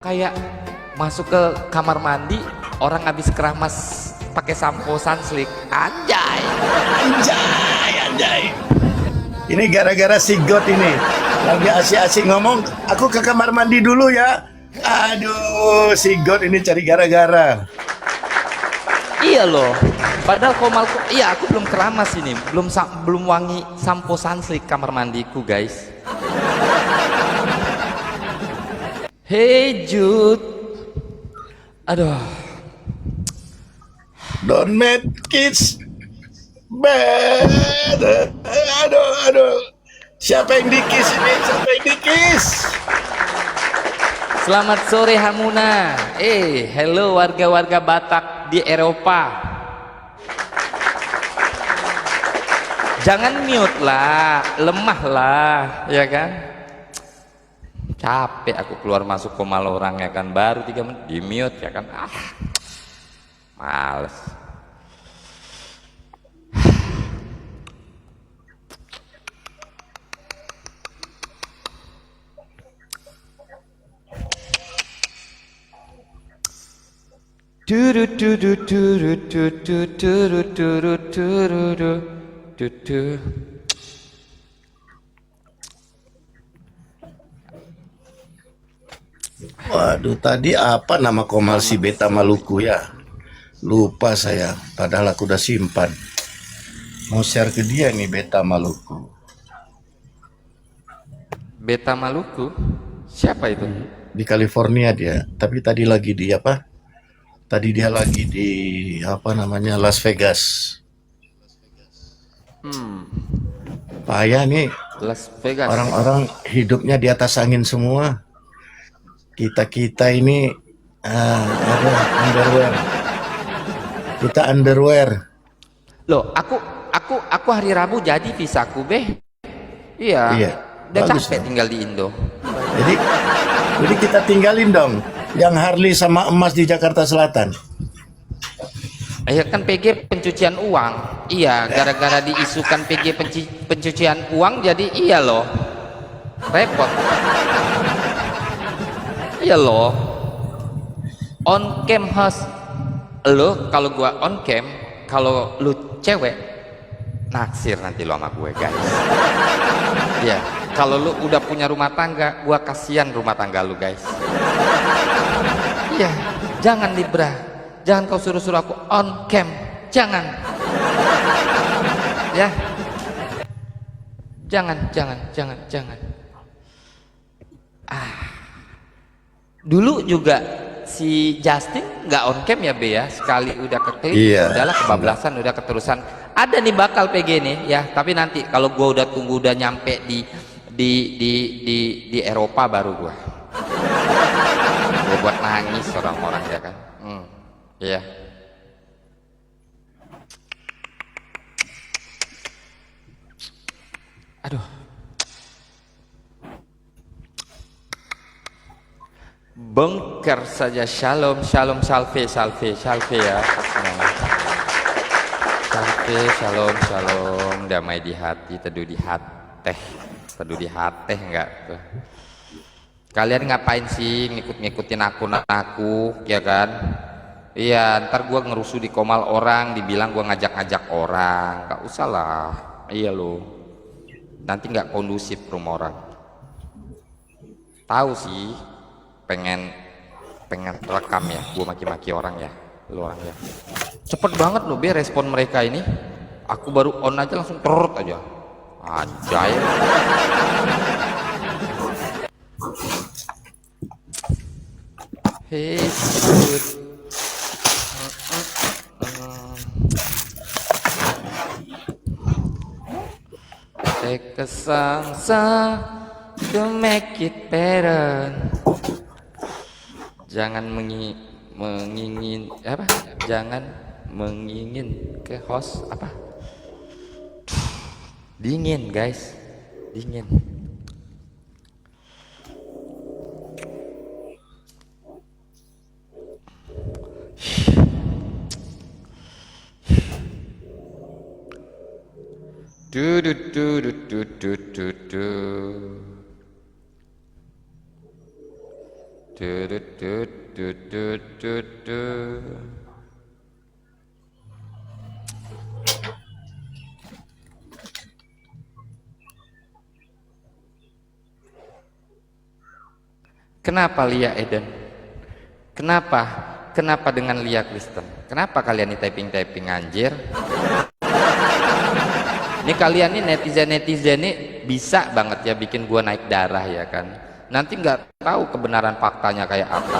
kayak masuk ke kamar mandi orang habis keramas pakai sampo Sunslick. Anjay. Anjay, anjay. Ini gara-gara si God ini lagi asik-asik ngomong, aku ke kamar mandi dulu ya. Aduh, si God ini cari gara-gara. Iya loh. Padahal komalku, iya aku belum keramas ini, belum wangi sampo Sunslick kamar mandiku guys. Hey Jude, aduh, Don't make kids bad. Aduh, aduh. Siapa yang dikis ini? Siapa yang dikis? selamat sore Hamuna. Hello warga-warga Batak di Eropa. Jangan mute lah, lemah lah, ya kan? Capek aku keluar masuk komal orang ya kan, baru 3 menit di mute ya kan. Males. Turu turu turu turu turu turu turu turu. Waduh, tadi apa nama Komal si Beta Maluku ya? Lupa saya, padahal aku udah simpan. Mau share ke dia nih Beta Maluku. Beta Maluku? Siapa itu? Di California dia, tapi tadi lagi di apa? Tadi dia lagi di apa namanya Las Vegas. Payah nih, Las Vegas. orang-orang hidupnya di atas angin semua. Kita ini ada underwear. Kita underwear. Loh, aku hari Rabu jadi visaku, Beh. Iya. Iya. Udah Bagus capek dong. tinggal di Indo. Jadi kita tinggalin dong yang Harley sama emas di Jakarta Selatan. Ya kan PG pencucian uang. Iya, gara-gara diisukan PG pencucian uang jadi iya loh. Repot. Iya loh. On cam host. Lo kalau gua on cam, kalau lu cewek naksir nanti lo sama gue guys. Iya, kalau lu udah punya rumah tangga, gua kasihan rumah tangga lu guys. Iya, jangan Libra, jangan kau suruh-suruh aku on cam, jangan. Ya, jangan. Dulu juga si Justin nggak on cam ya Be ya, sekali udah keklik, Iya. udahlah kebablasan, udah keterusan. Ada nih bakal PG nih ya, tapi nanti kalau gua udah tunggu udah nyampe di Eropa baru gua buat nangis orang-orang ya kan. Iya. Aduh. Bengker saja. Shalom salve ya. Salve, shalom damai di hati, teduh di hati enggak tuh. Kalian ngapain sih ngikutin akun aku ya kan? Iya, ntar gua ngerusuh di komal orang, dibilang gua ngajak-ngajak orang. Gak usah lah. Iya lo, nanti nggak kondusif rumah orang. Tahu sih, pengen rekam ya, gua maki-maki orang ya, lu orang ya. Cepet banget loh Be respon mereka ini. Aku baru on aja langsung terut aja. Anjay. Hey, good. Take a song to make it better. Jangan mengingin apa? Jangan mengingin ke host apa? Dingin guys, dingin. Du du du du du du du du. Dudut, dudut, dudut, dudut. Kenapa Lia Eden? Kenapa? Kenapa dengan Lia Kristen? Kenapa kalian ini typing-typing anjir? Ini kalian nih netizen-netizen nih bisa banget ya bikin gua naik darah ya kan. Nanti nggak tahu kebenaran faktanya kayak apa.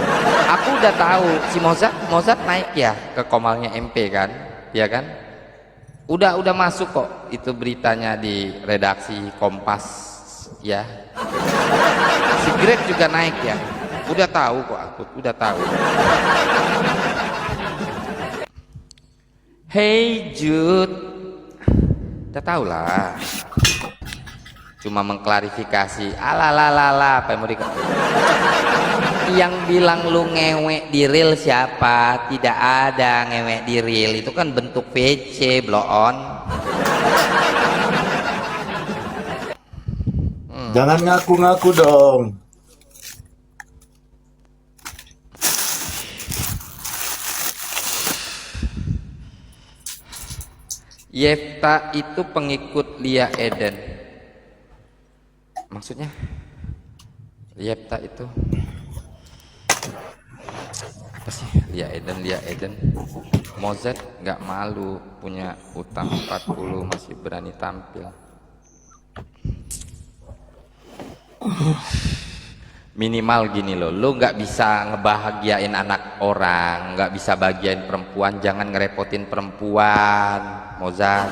Aku udah tahu si Mozart naik ya ke Komalnya MP kan, ya kan? Udah masuk kok itu beritanya di redaksi Kompas ya. Si Greg juga naik ya. Udah tahu kok aku, udah tahu. Hey Jude, udah tahu lah. Cuma mengklarifikasi. Alalala, apa yang mau yang bilang lu ngewek di reel siapa? Tidak ada ngewek di reel, itu kan bentuk VC, blow on. Jangan ngaku-ngaku dong. Yefta itu pengikut Lia Eden. Maksudnya Yefta itu apa sih? Lia Eden Mozart nggak malu punya utang 40 masih berani tampil. Minimal gini loh, lu nggak bisa ngebahagiain anak orang, nggak bisa bagiain perempuan, jangan ngerepotin perempuan, Mozart.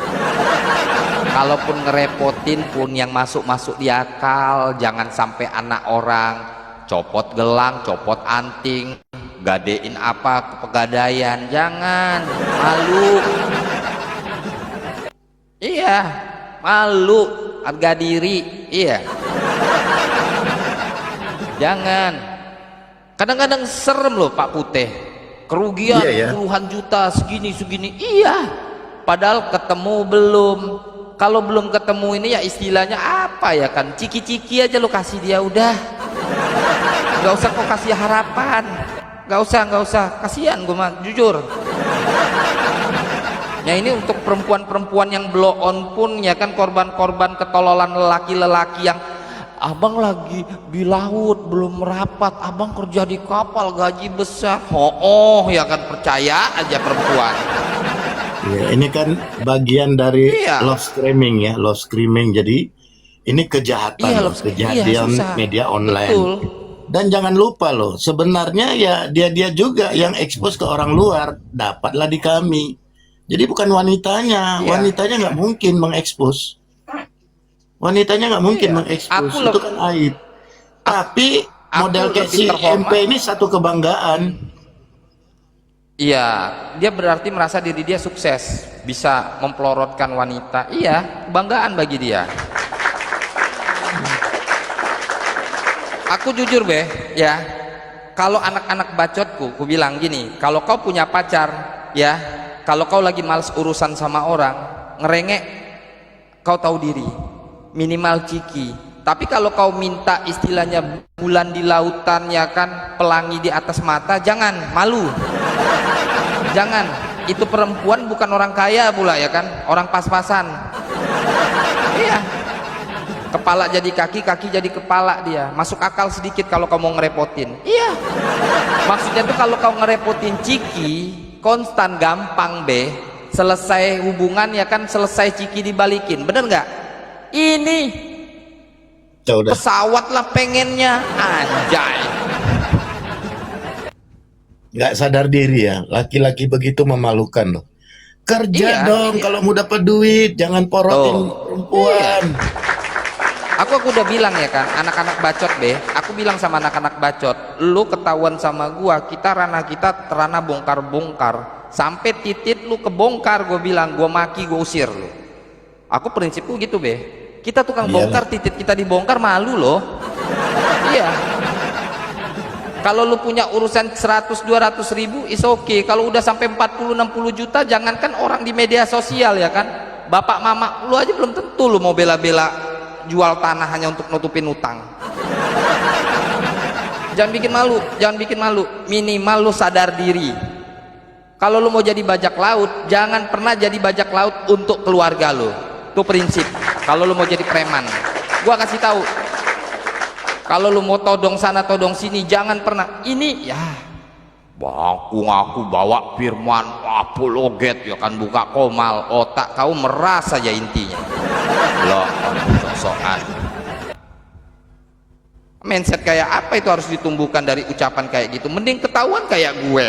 Kalaupun ngerepotin pun yang masuk di akal, jangan sampai anak orang copot gelang, copot anting, gadein apa ke pegadaian, jangan, malu. Iya, malu, harga diri, iya. Jangan. Kadang-kadang serem loh Pak Putih, kerugian puluhan juta segini. Iya, padahal ketemu belum. Kalau belum ketemu ini ya istilahnya apa ya kan, ciki-ciki aja lo kasih dia udah. Gak usah kok kasih harapan, gak usah, kasihan gue mah jujur. Ya ini untuk perempuan-perempuan yang blow on pun ya kan, korban-korban ketololan lelaki-lelaki yang abang lagi di laut belum merapat, abang kerja di kapal gaji besar, ya kan, percaya aja perempuan. Ya, ini kan bagian dari love screaming ya, love screaming. Jadi ini kejahatan, kejadian media online. Betul. Dan jangan lupa loh, sebenarnya ya dia juga yang expose ke orang luar, dapatlah di kami. Jadi bukan wanitanya, wanitanya nggak mungkin mengekspos. Wanitanya nggak mungkin mengekspos, itu kan aib. Tapi model kayak si MP ini satu kebanggaan. Iya, dia berarti merasa diri dia sukses, bisa mempelorotkan wanita. Iya, kebanggaan bagi dia. Aku jujur ya, kalau anak-anak bacotku, aku bilang gini, kalau kau punya pacar, ya, kalau kau lagi males urusan sama orang, ngerengek, kau tahu diri, minimal ciki. Tapi kalau kau minta istilahnya bulan di lautan ya kan, pelangi di atas mata, jangan, malu. Jangan, itu perempuan bukan orang kaya pula ya kan, orang pas-pasan. Iya, kepala jadi kaki, kaki jadi kepala dia. Masuk akal sedikit kalau kau mau ngerepotin. Iya, maksudnya tuh kalau kau ngerepotin ciki konstan, gampang selesai hubungan ya kan, selesai ciki dibalikin, bener nggak? Ini pesawat lah pengennya, anjay. Nggak sadar diri ya, laki-laki begitu memalukan loh. Kerja dong kalau mau dapat duit, jangan porotin perempuan. Aku udah bilang ya kan, anak-anak bacot aku bilang sama anak-anak bacot, lu ketahuan sama gua, ranah kita ranah bongkar-bongkar, sampai titit lu kebongkar, gua bilang, gua maki, gua usir lu. Aku prinsipku gitu kita tukang bongkar, titit kita dibongkar, malu loh. Iya. Kalau lu punya urusan 100-200 ribu is okay. Kalau udah sampai 40-60 juta, jangankan orang di media sosial ya kan, bapak mama lu aja belum tentu lu mau bela-bela jual tanah hanya untuk nutupin utang. Jangan bikin malu, jangan bikin malu. Minimal lu sadar diri. Kalau lu mau jadi bajak laut, jangan pernah jadi bajak laut untuk keluarga lu. Itu prinsip. Kalau lu mau jadi preman, gua kasih tahu. Kalau lu mau todong sana todong sini, jangan pernah. Ini ya, ngaku bawa firman apologet ya kan, buka komal, otak kau merasa aja intinya. Loh, sok-sokan. Mindset kayak apa itu harus ditumbuhkan dari ucapan kayak gitu? Mending ketahuan kayak gue.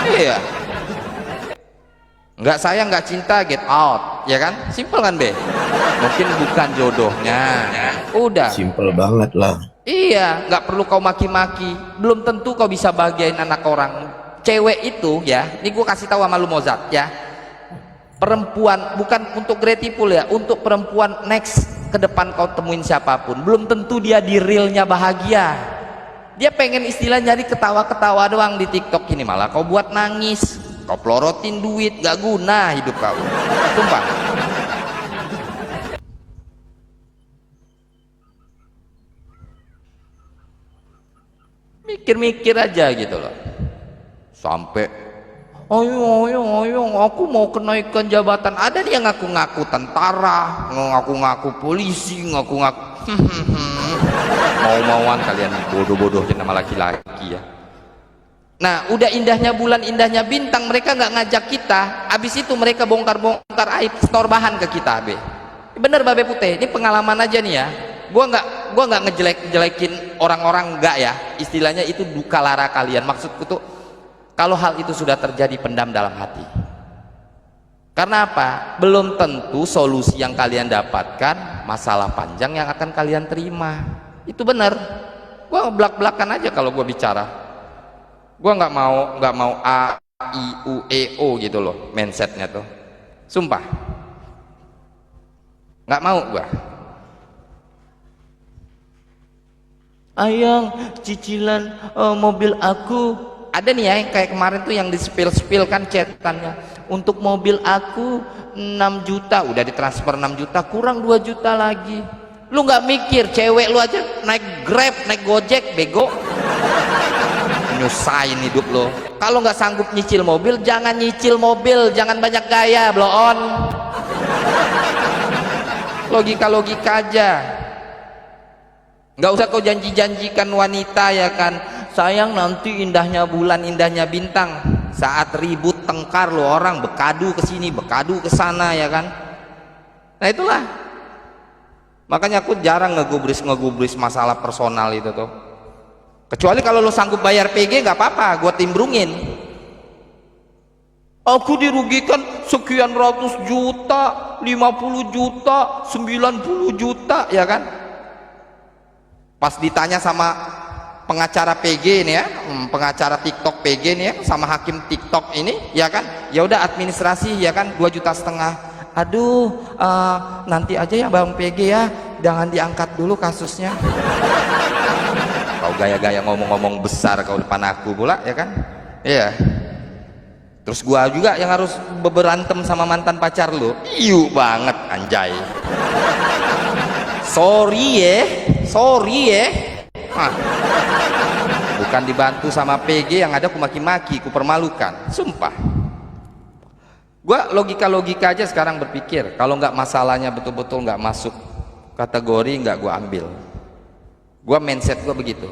Iya. Nggak sayang, nggak cinta, get out, ya kan? Simple kan, Be? Mungkin bukan jodohnya. Udah. Simple banget lah. Iya, nggak perlu kau maki-maki. Belum tentu kau bisa bahagiain anak orang. Cewek itu ya, ini gue kasih tahu sama lu Mozart ya. Perempuan bukan untuk grateful ya, untuk perempuan next ke depan kau temuin siapapun, belum tentu dia di realnya bahagia. Dia pengen istilah nyari ketawa-ketawa doang di TikTok ini, malah kau buat nangis, kau pelorotin duit, gak guna hidup kau. Sumpah. Mikir-mikir aja gitu loh. Sampai ayo, aku mau kenaikan jabatan. Ada dia ngaku-ngaku tentara, ngaku-ngaku polisi, ngaku-ngaku mau-mauan kalian, bodoh-bodohnya nama laki-laki ya. Nah, udah indahnya bulan, indahnya bintang, mereka nggak ngajak kita. Abis itu mereka bongkar-bongkar aib, setor bahan ke kita, Be. Bener, Babe Putih, ini pengalaman aja nih ya. Gua nggak ngejelek-jelekin orang-orang, nggak ya. Istilahnya itu duka lara kalian. Maksudku tuh, kalau hal itu sudah terjadi, pendam dalam hati. Karena apa? Belum tentu solusi yang kalian dapatkan masalah panjang yang akan kalian terima. Itu benar. Gua belak-belakan aja kalau gua bicara. Gua nggak mau A I U E O gitu loh mindsetnya tuh. Sumpah. Nggak mau gua. Ayang, cicilan mobil aku. Ada nih ya, kayak kemarin tuh yang di spill kan chatannya, untuk mobil aku 6 juta, udah ditransfer 6 juta, kurang 2 juta lagi. Lu nggak mikir, cewek lu aja naik Grab, naik Gojek, bego. Nyusahin hidup lo. Kalau nggak sanggup nyicil mobil, jangan nyicil mobil, jangan banyak gaya, blow on. Logika aja. Nggak usah kau janji-janjikan wanita ya kan, sayang nanti indahnya bulan, indahnya bintang. Saat ribut tengkar lo orang bekadu ke sini, bekadu ke sana ya kan. Nah itulah. Makanya aku jarang ngegubris masalah personal itu tuh. Kecuali kalau lo sanggup bayar PG nggak apa-apa, gue timbrungin. Aku dirugikan sekian ratus juta, 50 juta, 90 juta ya kan. Pas ditanya sama pengacara PG ini ya, pengacara TikTok PG ini ya, sama hakim TikTok ini ya kan, ya udah administrasi ya kan, 2,5 juta. Aduh, nanti aja ya Bang PG ya, jangan diangkat dulu kasusnya. Kau gaya-gaya ngomong-ngomong besar kau depan aku pula ya kan, iya. Terus gua juga yang harus berantem sama mantan pacar lu, iu banget anjay. Sorry ya. Bukan dibantu sama PG, yang ada ku maki-maki, ku permalukan. Sumpah. Gua logika aja sekarang berpikir, kalau nggak masalahnya betul-betul nggak masuk kategori, nggak gua ambil. Gua mindset gua begitu.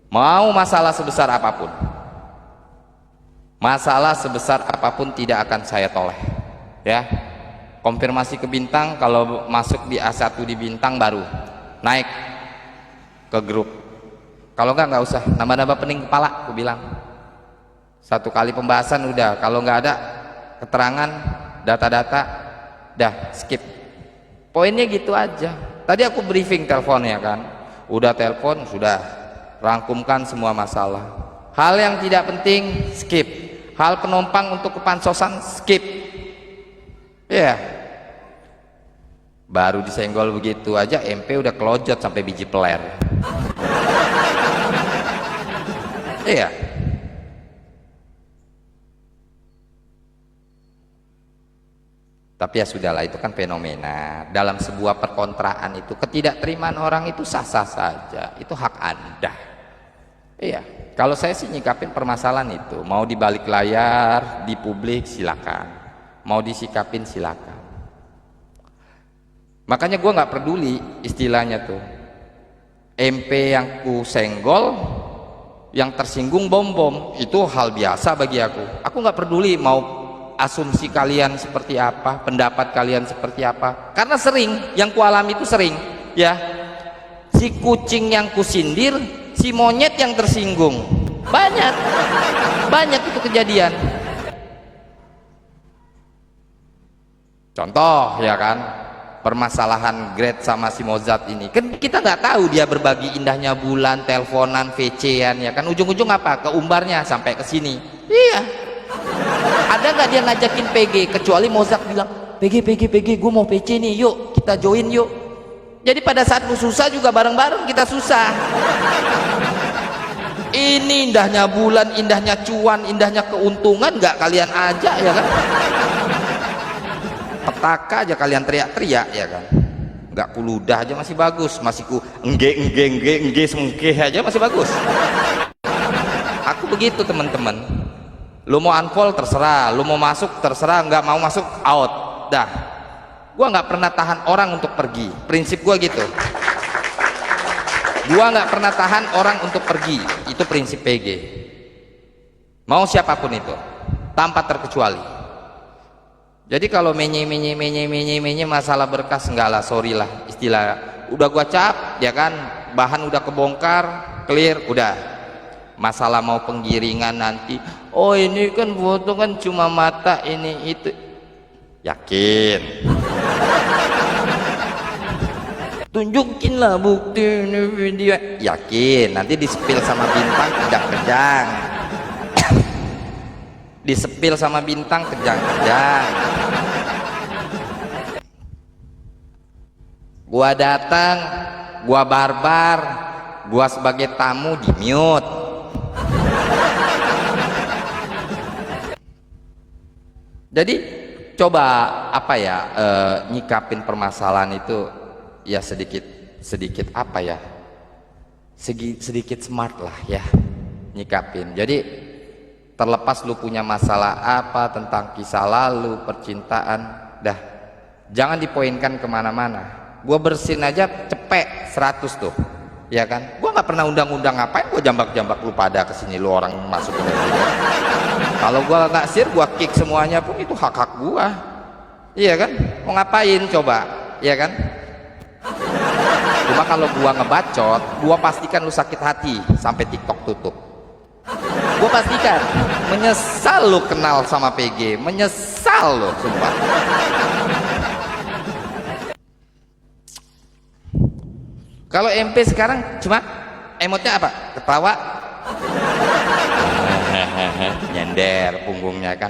Mau masalah sebesar apapun, tidak akan saya toleh. Ya. Konfirmasi ke bintang, kalau masuk di A1 di bintang baru naik ke grup. Kalau nggak usah nambah-nambah pening kepala, aku bilang. Satu kali pembahasan udah, kalau nggak ada keterangan, data-data, dah skip. Poinnya gitu aja. Tadi aku briefing teleponnya kan, udah telepon, sudah rangkumkan semua masalah. Hal yang tidak penting skip, hal penumpang untuk kepansosan skip. Ya, baru disenggol begitu aja MP udah kelojot sampai biji peler. Iya. Tapi ya sudahlah, itu kan fenomena. Dalam sebuah perkontraan itu ketidakterimaan orang itu sah-sah saja, itu hak Anda. Iya, kalau saya sih nyikapin permasalahan itu, mau di balik layar, di publik silakan, mau disikapin silakan. Makanya gue nggak peduli istilahnya tuh, MP yang ku senggol, yang tersinggung bom-bom, itu hal biasa bagi aku. Aku nggak peduli mau asumsi kalian seperti apa, pendapat kalian seperti apa, karena sering yang kualami itu sering ya, si kucing yang kusindir, si monyet yang tersinggung, banyak itu kejadian. Contoh ya kan, permasalahan Grade sama si Mozart ini kan kita nggak tahu dia berbagi indahnya bulan, teleponan, VC-an ya kan, ujung-ujung apa, keumbarnya sampai ke sini. Iya, ada nggak dia ngajakin PG, kecuali Mozart bilang PG gue mau PC nih, yuk kita join yuk. Jadi pada saat lu susah juga bareng-bareng kita susah. Ini indahnya bulan, indahnya cuan, indahnya keuntungan nggak kalian ajak ya kan, petaka aja kalian teriak-teriak ya kan, nggak kuludah aja masih bagus, masih ku engge semengkeh aja masih bagus. Aku begitu teman-teman, lu mau unfollow terserah, lu mau masuk terserah, nggak mau masuk out dah. Gua nggak pernah tahan orang untuk pergi, prinsip gua gitu. Gua nggak pernah tahan orang untuk pergi, itu prinsip PG, mau siapapun itu tanpa terkecuali. Jadi kalau menye masalah berkas, enggak lah, sorry lah, istilah udah gua cap ya kan, bahan udah kebongkar, clear, udah. Masalah mau penggiringan nanti, oh ini kan foto kan cuma mata ini itu, yakin tunjukinlah bukti ini video, yakin nanti disepil sama bintang kejang-kejang disepil sama bintang kejang-kejang. Gua datang, gua barbar, gua sebagai tamu di mute. Jadi coba apa ya, nyikapin permasalahan itu ya sedikit apa ya, sedikit smart lah ya nyikapin. Jadi terlepas lu punya masalah apa tentang kisah lalu, percintaan, dah jangan dipoinkan kemana-mana. Gua bersin aja cepet 100 tuh ya kan, gua nggak pernah undang-undang, ngapain gua jambak-jambak lu pada kesini, lu orang masuk ke sini. Kalau gua nggak sir, gua kick semuanya pun itu hak gua, iya kan, mau ngapain coba ya kan. Cuma kalau gua ngebacot, gua pastikan lu sakit hati sampai TikTok tutup. Gua pastikan, menyesal lu kenal sama PG, menyesal lu sumpah. Kalau MP sekarang cuma emotnya apa? Ketawa, nyender punggungnya kan,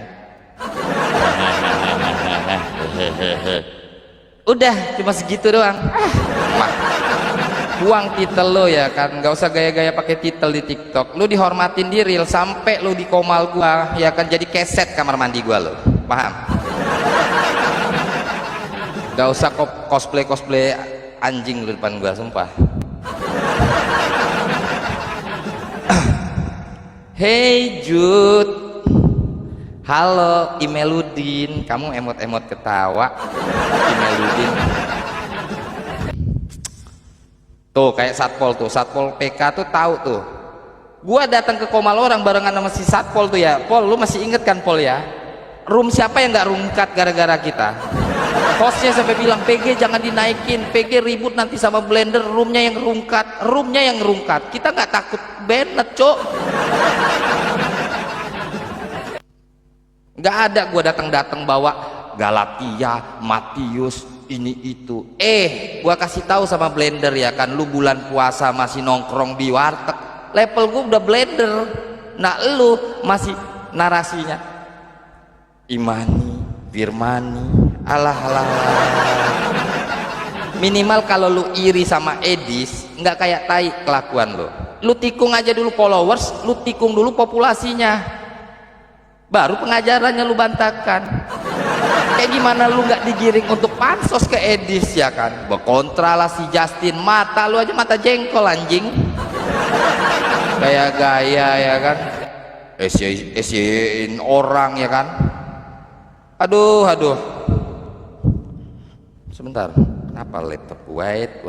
udah cuma segitu doang. Buang titel lo ya kan, nggak usah gaya-gaya pakai titel di TikTok. Lu dihormatin di reel sampai lu di komal gua ya kan, jadi keset kamar mandi gua lo, paham? Nggak usah cosplay anjing lu depan gua sumpah. Hey Jude, halo Imeludin, kamu emot-emot ketawa Imeludin. Tuh kayak Satpol tuh, Satpol PK tuh tahu tuh. Gua datang ke komal orang barengan sama si Satpol tuh ya. Pol, lu masih inget kan Pol ya? Room siapa yang nggak rungkat gara-gara kita? Hostnya sampai bilang PG jangan dinaikin, PG ribut nanti sama blender, roomnya yang rungkat, kita nggak takut Bennett cok. Nggak ada gua datang bawa Galatia, Matius, ini itu. Gua kasih tahu sama blender ya kan, lu bulan puasa masih nongkrong di warteg, level gua udah blender. Nah lu masih narasinya Imani, Firmani, alah. Minimal kalau lu iri sama Edis, nggak kayak tai kelakuan lu. Lu tikung aja dulu followers, lu tikung dulu populasinya, baru pengajarannya lu bantahkan. Kayak gimana lu nggak digiring untuk pansos ke Edis ya kan? Berkontra lah si Justin, mata lu aja mata jengkol anjing. Kayak gaya ya kan? SY-in orang ya kan? Aduh. Sebentar, kenapa laptop? Wait.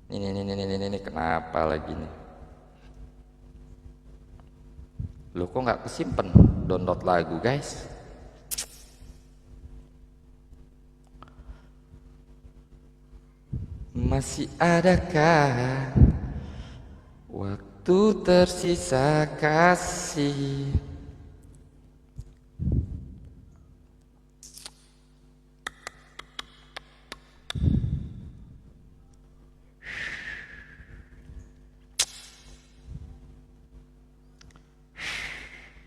Ini kenapa lagi nih? Lo kok nggak kesimpan download lagu guys? Masih adakah waktu tersisa kasih?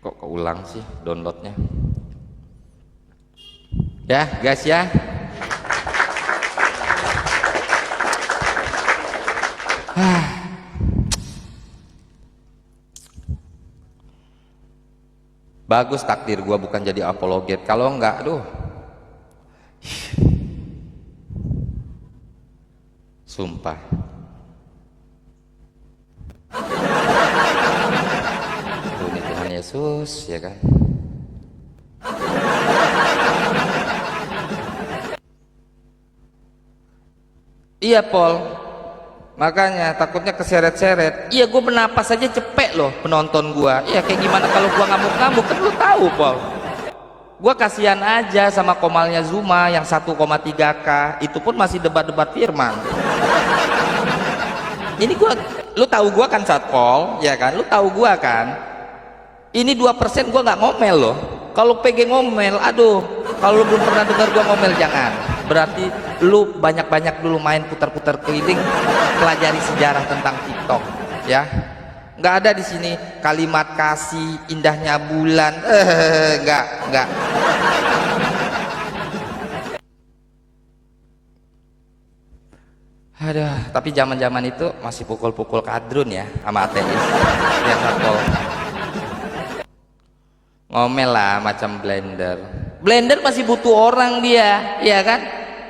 Kok keulang sih downloadnya? Ya guys ya. Bagus takdir gua bukan jadi apologet. Kalau enggak, aduh. Sumpah. Ini Tuhan Yesus ya kan. Iya Pol, makanya takutnya keseret-seret. Iya gue bernapas aja cepet loh penonton gue. Iya kayak gimana kalau gue ngamuk-ngamuk, kan lu tahu Pol. Gue kasihan aja sama Komalnya Zuma yang 1,3K, itu pun masih debat-debat firman. Ini gue, lu tahu gue kan Satpol, ya kan? Lu tahu gue kan? Ini 2% gue nggak ngomel loh. Kalau PG ngomel, aduh. Kalau lu belum pernah dengar gue ngomel jangan. Berarti lu banyak-banyak dulu main putar-putar keliling, pelajari sejarah tentang TikTok, ya. Nggak ada di sini kalimat kasih, indahnya bulan, nggak. Aduh, tapi zaman-zaman itu masih pukul-pukul kadrun ya sama ateis yang Satpol. Ngomel lah macam Blender masih butuh orang dia, ya kan?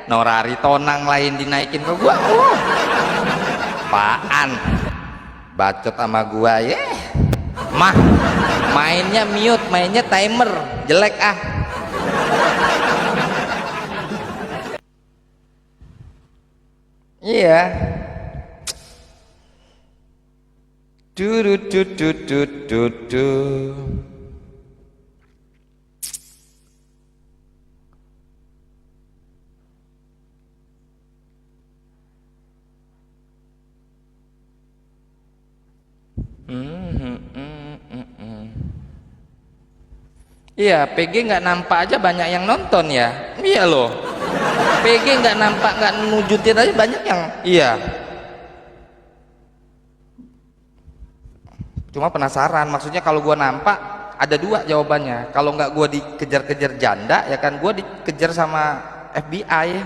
Nora Aritonang lain dinaikin ke gua, apaan? Bacot sama gua ya, mainnya mute, mainnya timer, jelek ah. Iya. Du. Iya, PG nggak nampak aja banyak yang nonton ya. Iya loh. PG nggak nampak, nggak nujutin aja banyak yang. Iya. Cuma penasaran, maksudnya kalau gua nampak ada dua jawabannya. Kalau nggak gua dikejar-kejar janda, ya kan gua dikejar sama FBI.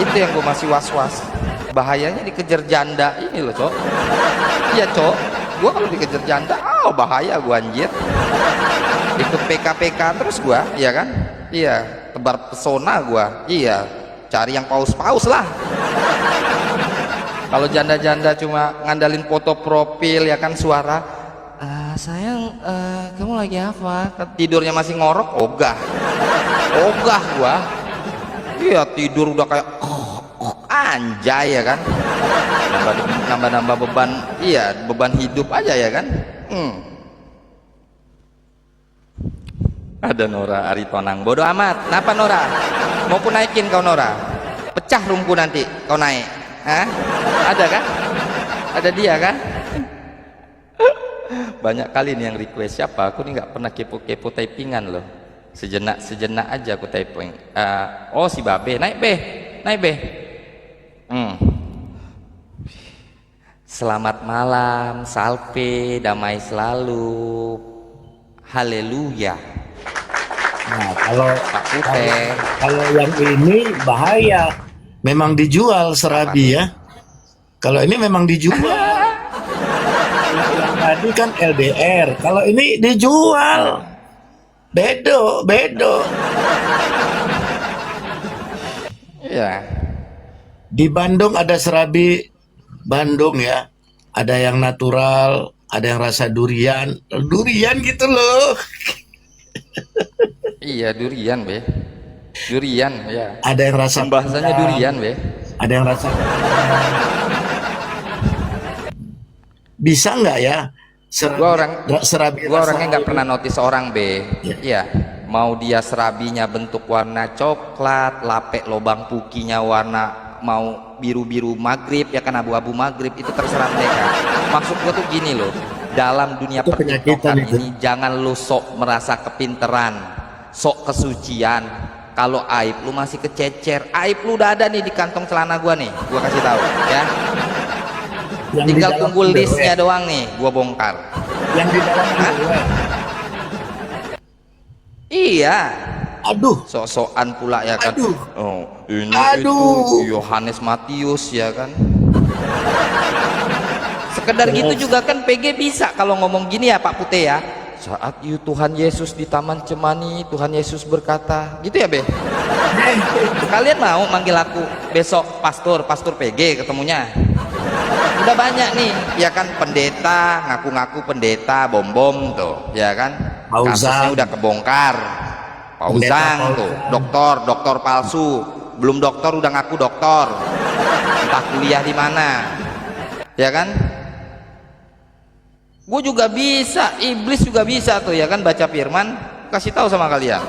Itu yang gua masih was-was. Bahayanya dikejar janda ini loh, Cok. Iya, Cok. Gua kalau dikejar janda, bahaya gua anjir. Ikut PKPK terus gua, iya kan? Iya, tebar pesona gua. Iya, cari yang paus-paus lah. Kalau janda-janda cuma ngandalin foto profil ya kan, suara sayang, kamu lagi apa? Tidurnya masih ngorok, ogah gua. Iya, tidur udah kayak anjay ya kan. Nambah beban, iya, beban hidup aja ya kan. Ada Nora Aritonang, bodoh amat. Kenapa Nora? Mau ku naikin kau Nora? Pecah rumku nanti kau naik. Hah? Ada kan? Ada dia kan? Banyak kali nih yang request siapa. Aku nih nggak pernah kepo-kepo typingan loh. Sejenak aja aku typing. Oh si Babe, naik be. Selamat malam, salve, damai selalu, haleluya. Nah, kalau yang ini bahaya. Memang dijual serabi ya. Kalau ini memang dijual. Yang tadi kan LDR, kalau ini dijual. Bedo, bedo. Iya. Di Bandung ada serabi Bandung ya. Ada yang natural, ada yang rasa durian. Durian gitu loh. Iya, durian, Be. Durian, ya. Ada yang rasa Pembahasannya padang, durian, Be. ada yang rasa. Bisa nggak ya? Serabi Gua rasa orangnya nggak pernah notice orang, Be. Iya. Iya. Mau dia serabinya bentuk warna coklat, lapek lobang pukinya warna mau biru-biru maghrib, ya kan, abu-abu maghrib, itu terserah mereka. Maksud gua tuh gini loh, dalam dunia Itu penyakitan pertiktokan itu. ini jangan lu sok merasa kepinteran, sok kesucian. Kalau aib lu masih kececer, aib lu udah ada nih di kantong celana gua nih, gua kasih tahu ya. Yang di Tinggal dalam tunggu underwear. listnya doang nih, gua bongkar. Yang di dalam underwear. Iya. Aduh, Sok-sokan pula ya kan. Aduh. Oh, ini Aduh. itu Yohanes Matius ya kan. Sekedar gitu juga kan PG bisa kalau ngomong gini ya Pak Putih ya. Saat Tuhan Yesus di Taman Cemani, Tuhan Yesus berkata, gitu ya Be. Kalian mau manggil aku besok pastor PG ketemunya? Udah banyak nih, ya kan, pendeta ngaku-ngaku pendeta bom-bom tuh, ya kan. Pauzang. Kasusnya udah kebongkar. Pauzang tuh, dokter palsu, belum dokter udah ngaku dokter, entah kuliah di mana, ya kan? Gue juga bisa, iblis juga bisa tuh, ya kan, baca firman, kasih tahu sama kalian.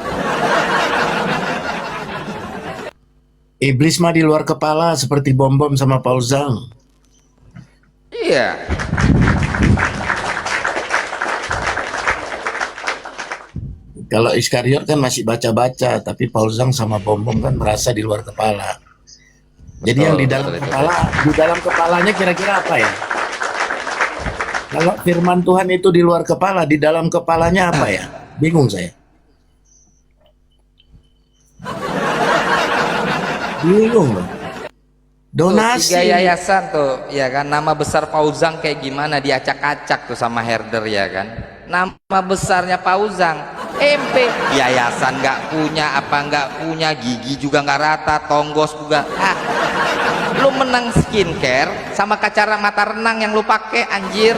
iblis mah di luar kepala seperti bom-bom sama Pauzang. Iya. Kalau Iskariot kan masih baca-baca, tapi Pauzang sama bom-bom kan merasa di luar kepala. Jadi yang di dalam betul, kepala, di dalam kepalanya kira-kira apa ya? Kalau firman Tuhan itu di luar kepala, di dalam kepalanya apa ya? Bingung saya. Bingung loh. Tuh, Donasi. 3 yayasan tuh, ya kan, nama besar Pauzang kayak gimana diacak-acak tuh sama herder, ya kan. Nama besarnya Pauzang, MP, yayasan nggak punya, apa nggak punya, gigi juga nggak rata, tonggos juga. Lu menang skincare sama kacara mata renang yang lu pakai, anjir.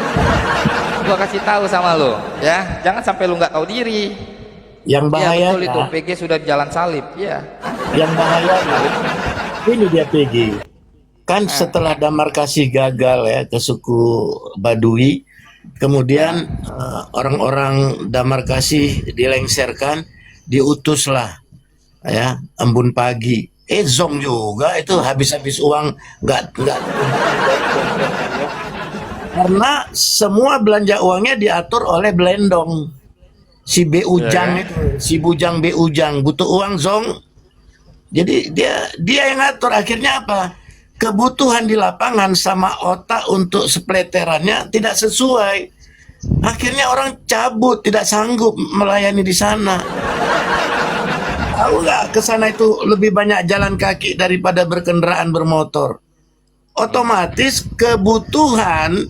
Gua kasih tahu sama lu, ya, jangan sampai lu nggak tahu diri. Yang Ya bahaya, betul itu, PG sudah jalan salib, ya. yang bahaya ini dia PG. Kan setelah Damar Kasih gagal ya ke suku Baduy, kemudian orang-orang Damar Kasih dilengserkan, diutuslah ya Embun Pagi. Zong juga itu habis-habis uang nggak karena semua belanja uangnya diatur oleh Blendong. Si B Ujang itu, si Bujang B Ujang butuh uang Zong. Jadi dia yang ngatur, akhirnya apa? Kebutuhan di lapangan sama otak untuk sepleterannya tidak sesuai. Akhirnya orang cabut, tidak sanggup melayani di sana. Tahu nggak, ke sana itu lebih banyak jalan kaki daripada berkendaraan bermotor. Otomatis kebutuhan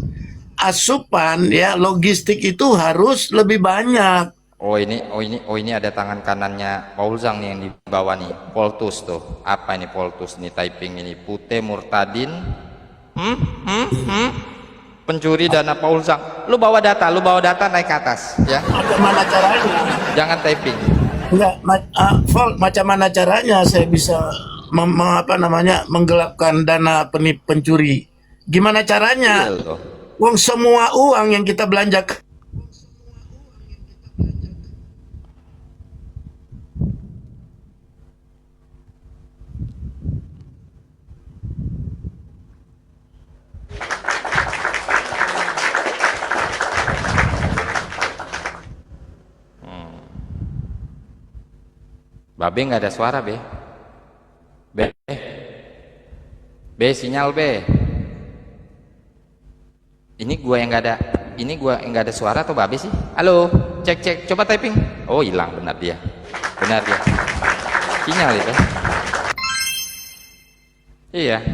asupan ya logistik itu harus lebih banyak. Oh ini ada tangan kanannya Pauzang nih yang di bawah nih, Poltus tuh. Apa ini Poltus nih, typing ini, Pute Murtadin. Pencuri dana Pauzang. Lu bawa data naik ke atas, ya. Bagaimana caranya? Jangan typing. Enggak, macam mana caranya saya bisa menggelapkan dana pencuri? Gimana caranya? Iya loh. Uang semua uang yang kita belanjakan. Babe nggak ada suara, Be. Be sinyal, Be. Ini gua yang nggak ada suara atau Babe sih? Halo, cek, coba typing. Oh, hilang, benar dia. Sinyal itu. Iya.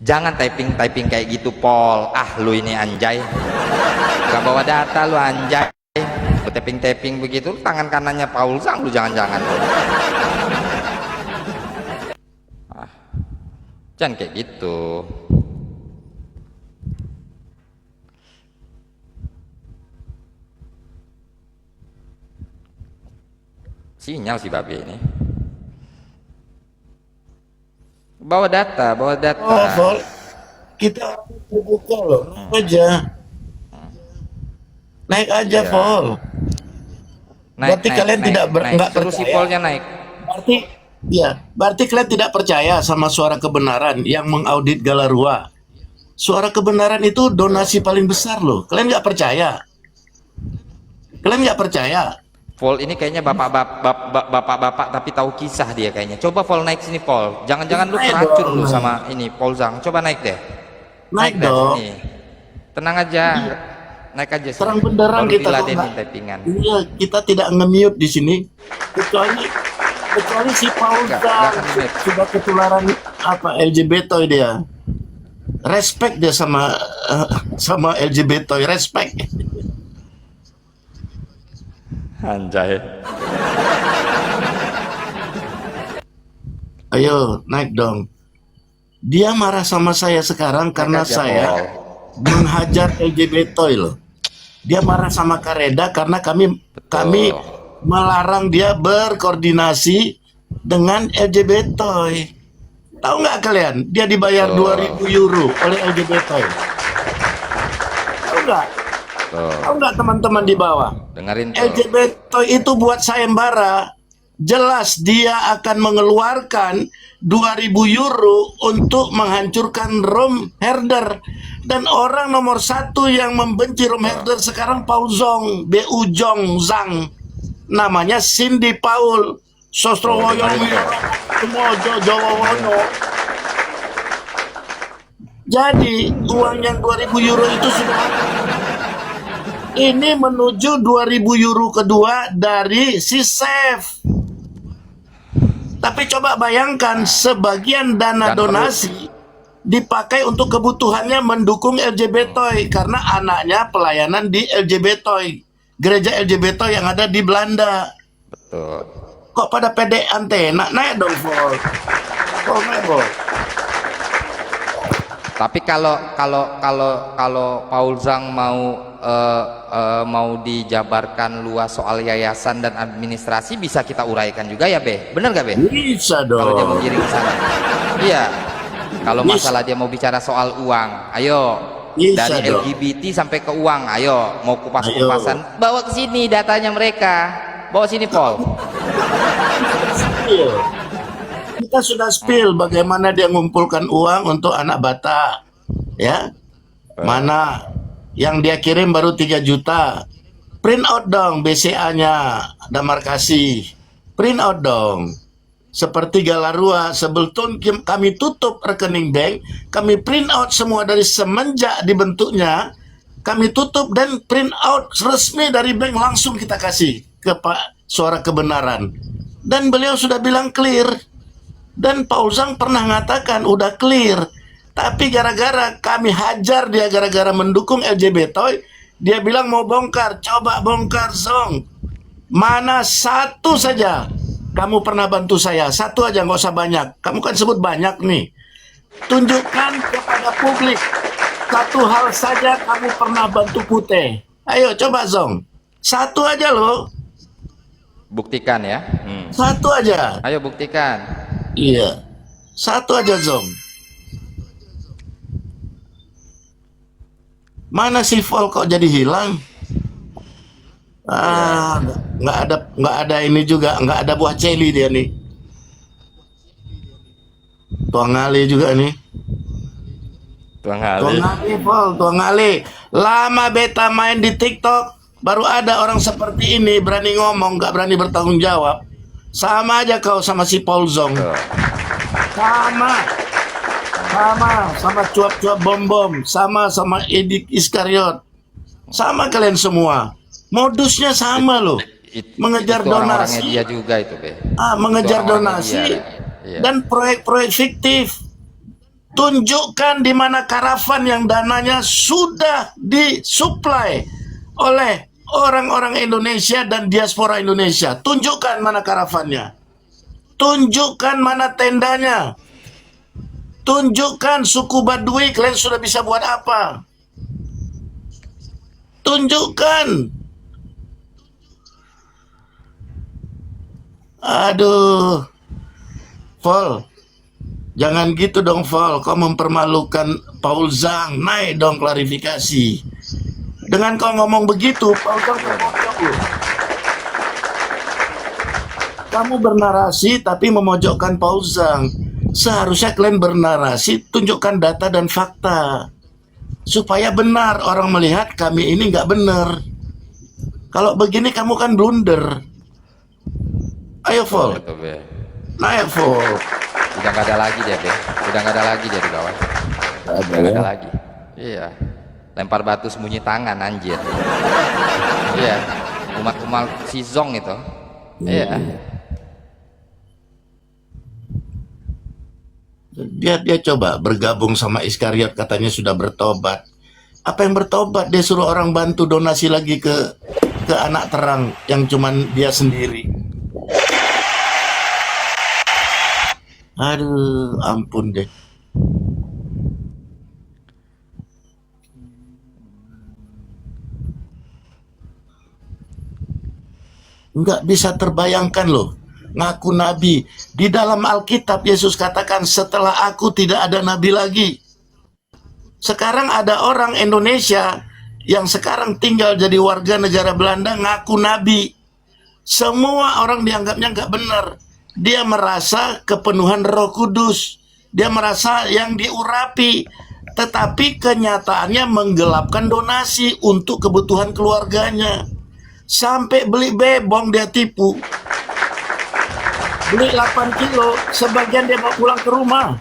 Jangan typing kayak gitu, Pol. Ah, lu ini anjay. Gak bawa data lu anjay. Lu typing begitu, tangan kanannya Paul Zhang lu jangan-jangan. Ah, jangan kayak gitu. Sinyal si babe ini. Bawa data. Oh, Vol, kita terbuka loh, naik aja, Iya. Vol. Berarti kalian tidak nggak terus si percaya. Polnya naik. Berarti kalian tidak percaya sama suara kebenaran yang mengaudit Galarua. Suara kebenaran itu donasi paling besar loh. Kalian nggak percaya? Kalian nggak percaya? Pol ini kayaknya bapak-bapak tapi tahu kisah dia kayaknya. Coba Pol naik sini, Pol. Jangan-jangan lu Naik teracun dong, lu naik. sama ini Pol Zhang. Coba naik deh. Naik deh dong. sini. Tenang aja. Naik aja sini. Terang benderang Baru kita kok diladenin nggak. typingan. Iya, kita tidak nge-mute di sini. Kecuali si Paul Nggak Zhang nge-mute. sudah ketularan apa LGBT dia. Respect dia sama LGBT, respect. Anjay. Ayo, naik dong. Dia marah sama saya sekarang karena Naik aja, saya Pol. menghajar LGBT loh. Dia marah sama Kareda karena kami melarang dia berkoordinasi dengan LGBT. Tahu nggak kalian? Dia dibayar 2.000 euro oleh LGBT. Tahu nggak? Tahu nggak teman-teman di bawah? Dengerin tuh. LGBT itu buat sayembara. Jelas dia akan mengeluarkan 2.000 euro untuk menghancurkan Rom Herder. Dan orang nomor satu yang membenci Rom Herder sekarang Paul Zhang, B.U. Zhang. Namanya Cindy Paul. Sostrowoyo Jowowono. Jadi uang yang 2.000 euro itu sudah ini menuju 2.000 euro kedua dari si Chef. Tapi coba bayangkan sebagian dana Dan donasi dipakai untuk kebutuhannya mendukung LGBT karena anaknya pelayanan di LGBT, gereja LGBT yang ada di Belanda. Betul. Kok pada pede antena? Naik dong, Vol. Oh, naik, Vol. Tapi kalau Paul Zhang mau dijabarkan luas soal yayasan dan administrasi bisa kita uraikan juga ya, Be? Bener gak, Be? Bisa dong. Kalau dia mau giring ke sana. Iya. Kalau Bisa. masalah dia mau bicara soal uang, ayo. Bisa Dari dong. LGBT sampai ke uang, ayo. Mau kupas-kupasan, bawa ke sini datanya mereka. Bawa sini, Paul. Spill. Kita sudah spill bagaimana dia mengumpulkan uang untuk anak Batak. Ya. Mana yang dia kirim baru 3 juta. Print out dong BCA-nya, Damar Kasih. Print out dong. Seperti Galarua, sebelum kami tutup rekening bank, kami print out semua dari semenjak dibentuknya, kami tutup dan print out resmi dari bank langsung kita kasih ke Pak Suara Kebenaran. Dan beliau sudah bilang clear. Dan Paul Zhang pernah mengatakan udah clear. Tapi gara-gara kami hajar dia gara-gara mendukung LGBT, dia bilang mau bongkar. Coba bongkar, Zong. Mana satu saja kamu pernah bantu saya? Satu aja, nggak usah banyak. Kamu kan sebut banyak nih. Tunjukkan kepada publik. Satu hal saja kamu pernah bantu Putih. Ayo coba, Zong. Satu aja loh. Buktikan ya. Satu aja. Ayo buktikan. Iya. Satu aja, Zong. Mana si Vol kok jadi hilang? Nggak ada ini juga, nggak ada buah celi dia nih. Tuang Ali juga nih. Tuang Tuang Ali, Vol, Tuang Ali. Lama beta main di TikTok, baru ada orang seperti ini berani ngomong, nggak berani bertanggung jawab. Sama aja kau sama si Paul Zhang. Sama cuap-cuap bom-bom, sama Edik Iskariot, sama kalian semua. Modusnya sama loh, mengejar itu orang-orangnya donasi, dia juga itu, Be. mengejar Itu orang-orangnya donasi dia. Iya. dan proyek-proyek fiktif. Tunjukkan di mana karavan yang dananya sudah disuplai oleh orang-orang Indonesia dan diaspora Indonesia. Tunjukkan mana karavannya. Tunjukkan mana tendanya. Tunjukkan suku Baduy kalian sudah bisa buat apa. Tunjukkan. Aduh. Vol. Jangan gitu dong, Vol. Kau mempermalukan Paul Zhang. Naik dong klarifikasi. Dengan kau ngomong begitu, Paul Zhang memojok lu. Kamu bernarasi tapi memojokkan Paul Zhang. Seharusnya kalian bernarasi, tunjukkan data dan fakta. Supaya benar orang melihat kami ini nggak benar. Kalau begini kamu kan blunder. Ayo, Vol. Naik, Vol. Udah nggak ada lagi dia, Be. Udah nggak ada lagi dia di bawah. Udah nggak ada lagi. Iya. Lempar batu sembunyi tangan, anjir. Iya. Umat-umat si Zong itu. Iya. Dia coba bergabung sama Iskariot, katanya sudah bertobat. Apa yang bertobat? Dia suruh orang bantu donasi lagi ke anak terang yang cuman dia sendiri. Aduh, ampun deh. Nggak bisa terbayangkan loh. Ngaku nabi. Di dalam Alkitab Yesus katakan setelah aku tidak ada nabi lagi. Sekarang ada orang Indonesia yang sekarang tinggal jadi warga negara Belanda ngaku nabi. Semua orang dianggapnya nggak benar. Dia merasa kepenuhan Roh Kudus. Dia merasa yang diurapi. Tetapi kenyataannya menggelapkan donasi untuk kebutuhan keluarganya. Sampai beli bebong dia tipu. Beli 8 kilo, sebagian dia mau pulang ke rumah.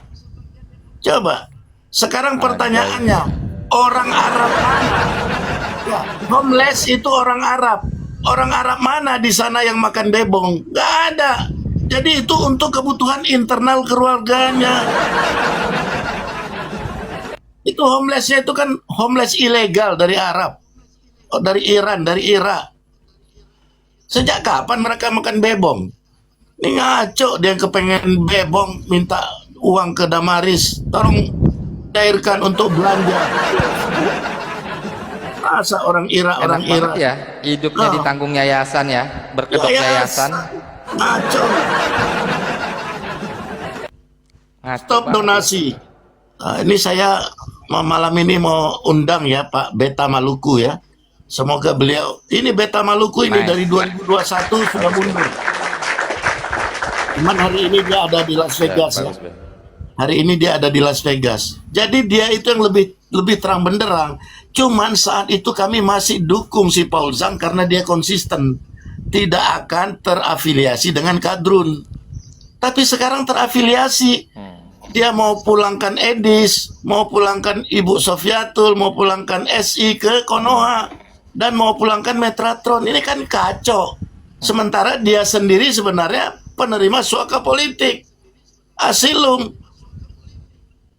Coba. Sekarang pertanyaannya, orang Arab mana? Ya, homeless itu orang Arab. Orang Arab mana di sana yang makan bebong? Gak ada. Jadi itu untuk kebutuhan internal keluarganya. Itu homelessnya itu kan homeless ilegal dari Arab. Oh, dari Iran, dari Irak. Sejak kapan mereka makan bebong? Ini ngaco dia kepengen bebong, minta uang ke Damaris. Tolong cairkan untuk belanja. Masa orang Irak, Enak orang Irak. banget ya, hidupnya ditanggung yayasan ya, berkedok yayasan. Ngaco. Ngaco Stop banget. donasi. Ini saya malam ini mau undang ya Pak Beta Maluku ya. Semoga beliau, ini Beta Maluku ini Nice. dari 2021 sudah mundur. Cuman hari ini dia ada di Las Vegas ya. Bagus, Be. Hari ini dia ada di Las Vegas. Jadi dia itu yang lebih terang benderang. Cuman saat itu kami masih dukung si Paul Zhang karena dia konsisten. Tidak akan terafiliasi dengan Kadrun. Tapi sekarang terafiliasi. Dia mau pulangkan Edis, mau pulangkan Ibu Sofiatul, mau pulangkan SI ke Konoha, dan mau pulangkan Metratron. Ini kan kacau. Sementara dia sendiri sebenarnya penerima suaka politik. Asilum.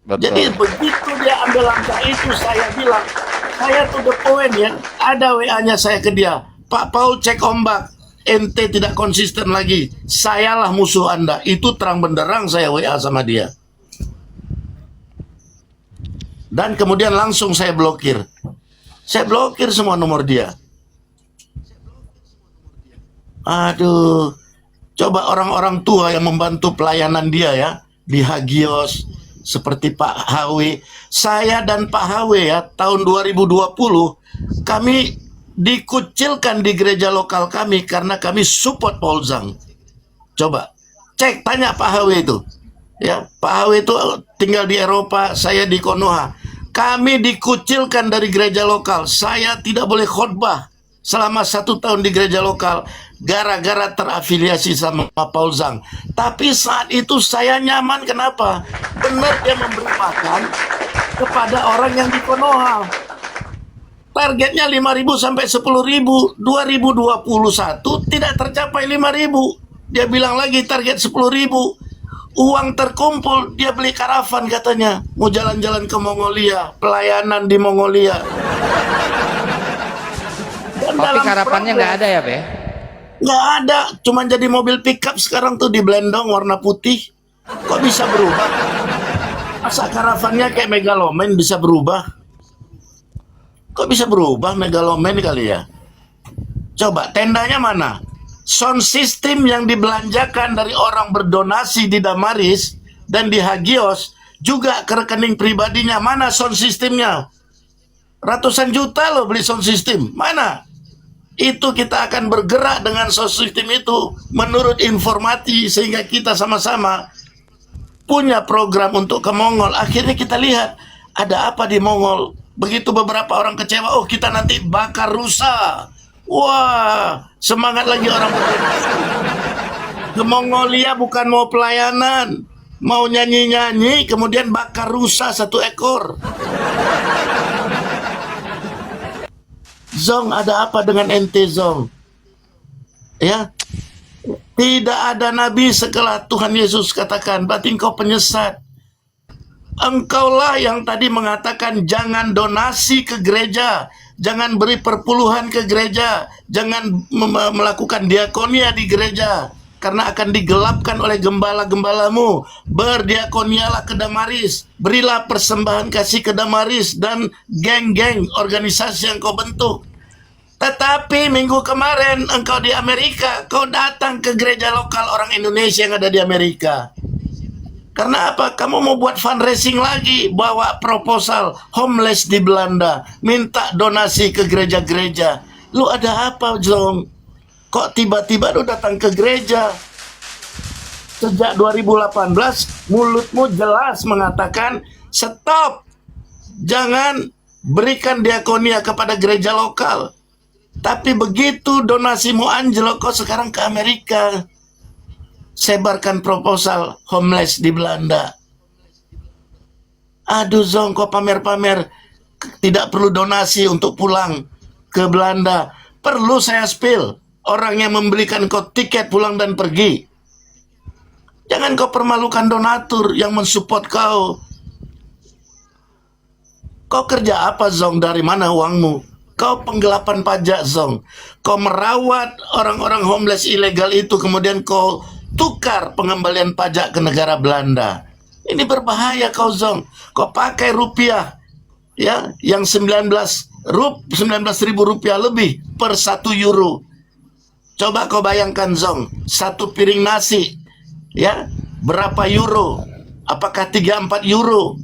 Betul. Jadi begitu dia ambil langkah itu, saya bilang, saya to the point ya, ada WA-nya saya ke dia, Pak Paul cek ombak, ente tidak konsisten lagi, sayalah musuh Anda. Itu terang benderang saya WA sama dia. Dan kemudian langsung saya blokir. Saya blokir semua nomor dia. Aduh, coba orang-orang tua yang membantu pelayanan dia ya, di Hagios, seperti Pak HW. Saya dan Pak HW ya, tahun 2020, kami dikucilkan di gereja lokal kami karena kami support Paul Zhang. Coba, cek, tanya Pak HW itu. Ya, Pak HW itu tinggal di Eropa, saya di Konoha. Kami dikucilkan dari gereja lokal. Saya tidak boleh khotbah selama 1 tahun di gereja lokal gara-gara terafiliasi sama Paul Zhang. Tapi saat itu saya nyaman. Kenapa? Benar dia memberi makan kepada orang yang di Konoha. Targetnya 5.000 sampai 10.000. 2021 tidak tercapai 5.000. Dia bilang lagi target 10.000. Uang terkumpul, dia beli karavan katanya. Mau jalan-jalan ke Mongolia, pelayanan di Mongolia. Dan Tapi dalam karapannya nggak ada ya, Be? nggak ada, cuman jadi mobil pickup sekarang tuh di Blendong warna putih. Kok bisa berubah? Masa karavannya kayak Megaloman bisa berubah? Kok bisa berubah Megaloman kali ya? Coba tendanya mana? Sound system yang dibelanjakan dari orang berdonasi di Damaris dan di Hagios juga ke rekening pribadinya. Mana sound systemnya? Ratusan juta loh beli sound system. Mana? Itu kita akan bergerak dengan sound system itu menurut informasi sehingga kita sama-sama punya program untuk ke Mongol. Akhirnya kita lihat ada apa di Mongol. Begitu beberapa orang kecewa, oh kita nanti bakar rusa. Wah, semangat lagi orang ke Mongolia bukan mau pelayanan, mau nyanyi-nyanyi, kemudian bakar rusa 1 ekor. Zong, ada apa dengan ente Zong? Ya, tidak ada nabi setelah Tuhan Yesus katakan, berarti engkau penyesat. Engkaulah yang tadi mengatakan jangan donasi ke gereja, jangan beri perpuluhan ke gereja, jangan melakukan diakonia di gereja, karena akan digelapkan oleh gembala-gembalamu. Berdiakonialah ke Damaris, berilah persembahan kasih ke Damaris dan geng-geng organisasi yang kau bentuk. Tetapi minggu kemarin engkau di Amerika, kau datang ke gereja lokal orang Indonesia yang ada di Amerika. Karena apa? Kamu mau buat fundraising lagi, bawa proposal homeless di Belanda, minta donasi ke gereja-gereja. Lu ada apa, Zong? Kok tiba-tiba lu datang ke gereja? Sejak 2018, mulutmu jelas mengatakan, stop, jangan berikan diakonia kepada gereja lokal. Tapi begitu donasimu anjlok, kok sekarang ke Amerika. Sebarkan proposal homeless di Belanda. Aduh Zong, kok pamer-pamer tidak perlu donasi untuk pulang ke Belanda. Perlu saya spill orang yang membelikan kau tiket pulang dan pergi. Jangan kau permalukan donatur yang mensupport kau. Kau kerja apa Zong? Dari mana uangmu? Kau penggelapan pajak Zong. Kau merawat orang-orang homeless ilegal itu, kemudian kau tukar pengembalian pajak ke negara Belanda. Ini berbahaya kau Zong. Kau pakai rupiah ya yang 19.000 rupiah lebih per 1 euro. Coba kau bayangkan Zong, 1 piring nasi ya berapa euro? Apakah 3-4 euro?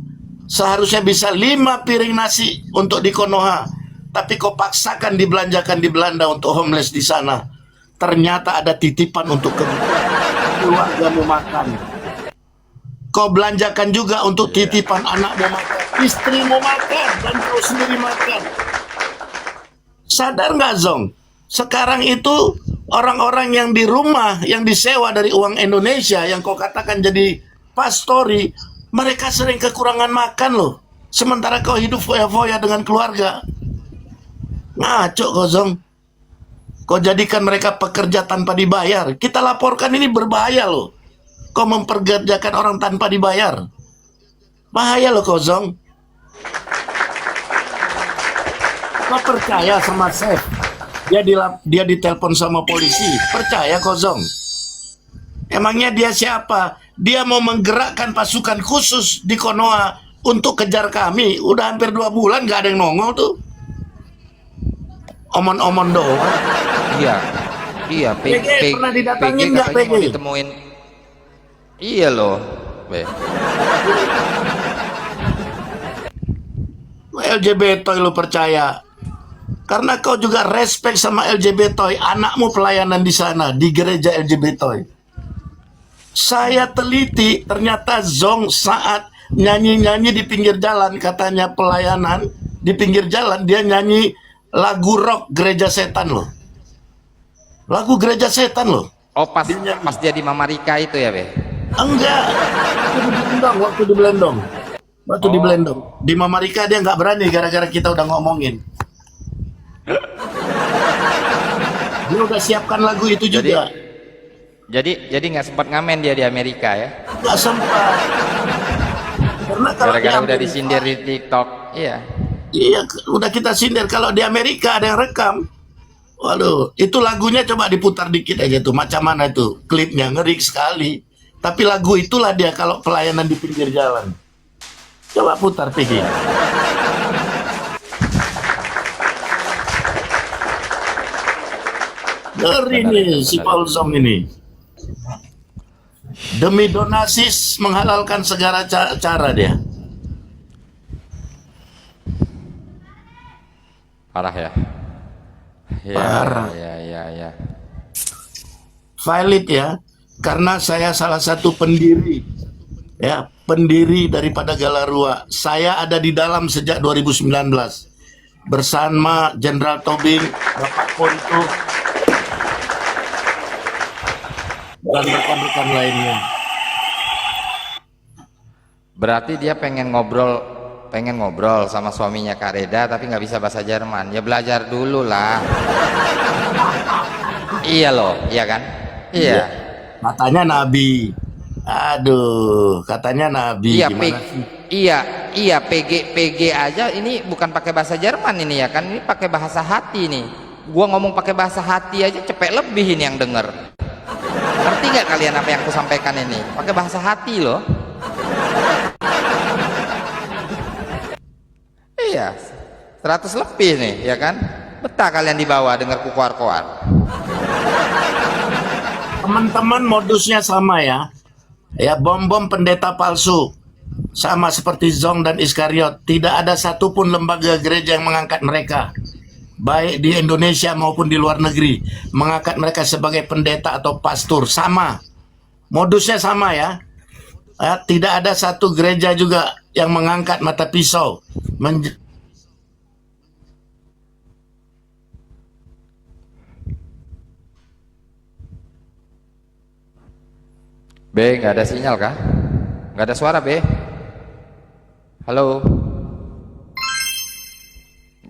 Seharusnya bisa 5 piring nasi untuk di Konoha. Tapi kau paksakan dibelanjakan di Belanda untuk homeless di sana. Ternyata ada titipan untuk keluargamu makan. Kau belanjakan juga untuk titipan anakmu makan, istrimu makan, dan kau sendiri makan. Sadar nggak Zong? Sekarang itu orang-orang yang di rumah, yang disewa dari uang Indonesia, yang kau katakan jadi pastori, mereka sering kekurangan makan loh. Sementara kau hidup foya-foya dengan keluarga. Ngaco kau Zong. Kau jadikan mereka pekerja tanpa dibayar. Kita laporkan ini berbahaya loh. Kau memperkerjakan orang tanpa dibayar. Bahaya loh kau Zong. Kau percaya sama Chef? Dia ditelepon sama polisi. Percaya kau Zong? Emangnya dia siapa? Dia mau menggerakkan pasukan khusus di Konoha untuk kejar kami. Udah hampir 2 bulan gak ada yang nongol tuh. Omon-omon doang. Iya, PG pernah didatangin nggak PG? Mau ditemuin. Iya loh, Be. LGBT lu percaya? Karena kau juga respect sama LGBT, anakmu pelayanan di sana di gereja LGBT. Saya teliti, ternyata Zong saat nyanyi-nyanyi di pinggir jalan, katanya pelayanan di pinggir jalan, dia nyanyi lagu rock gereja setan loh. Lagu gereja setan loh. Oh pas dia di Mama Rika itu ya Be? Enggak. Waktu di Belendong. Di Belendong. Di Mama Rika dia nggak berani gara-gara kita udah ngomongin. Dia udah siapkan lagu itu juga. Jadi nggak sempat ngamen dia di Amerika ya? Nggak sempat. Karena kalau Gara-gara di udah Amerika- disindir di TikTok. Iya. Iya, udah kita sindir. Kalau di Amerika ada yang rekam. Waduh, itu lagunya coba diputar dikit aja tuh. Macam mana itu? Klipnya ngeri sekali. Tapi lagu itulah dia kalau pelayanan di pinggir jalan. Coba putar, Peggy. Ngeri nih si Paul Zong ini. Demi donasi menghalalkan segala cara dia. Parah ya. Ya, Parah. ya. Valid ya, karena saya salah satu pendiri, ya, pendiri daripada Galarua. Saya ada di dalam sejak 2019 bersama Jenderal Tobing, Bapak Ponto, dan rekan-rekan lainnya. Berarti dia pengen ngobrol sama suaminya Kak Reda tapi nggak bisa bahasa Jerman. Ya belajar dulu lah. Iya loh, iya kan? Iya. Katanya Nabi. Aduh, katanya Nabi. Iya, Gimana sih? iya, PG aja ini bukan pakai bahasa Jerman ini ya kan? Ini pakai bahasa hati nih. Gua ngomong pakai bahasa hati aja cepet lebih ini yang denger. Ngerti nggak kalian apa yang aku sampaikan ini? Pakai bahasa hati loh. Iya, 100 lebih nih, ya kan? Betah kalian di bawah dengar kukuar-kuar. Teman-teman modusnya sama ya. Ya, bom-bom pendeta palsu. Sama seperti Zong dan Iskariot. Tidak ada satupun lembaga gereja yang mengangkat mereka. Baik di Indonesia maupun di luar negeri. Mengangkat mereka sebagai pendeta atau pastor. Sama. Modusnya sama ya. Ya, tidak ada satu gereja juga yang mengangkat mata pisau. B, nggak ada sinyal kah? Nggak ada suara B? Halo?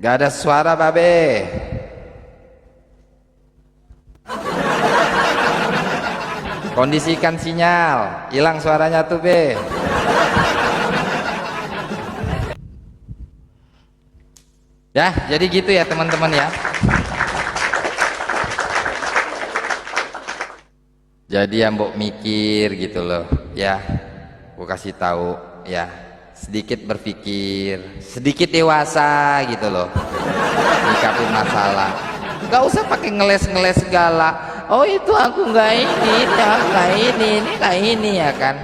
Nggak ada suara Babe. Kondisikan sinyal, hilang suaranya tuh B. Ya, jadi gitu ya teman-teman ya. Jadi yang mbok mikir gitu loh, ya. Gue kasih tahu, ya. Sedikit berpikir, sedikit dewasa gitu loh. Nyikapin masalah. Gak usah pakai ngeles-ngeles segala. Oh itu aku nggak ini nggak ini ya kan.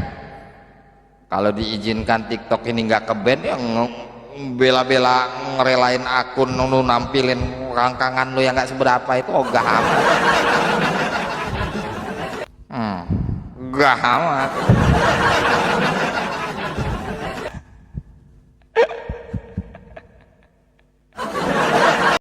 Kalau diizinkan TikTok ini nggak ke ban ya bela-bela ngerelain akun lu nampilin rangkangan lu yang nggak seberapa itu ogah amat. Gak amat.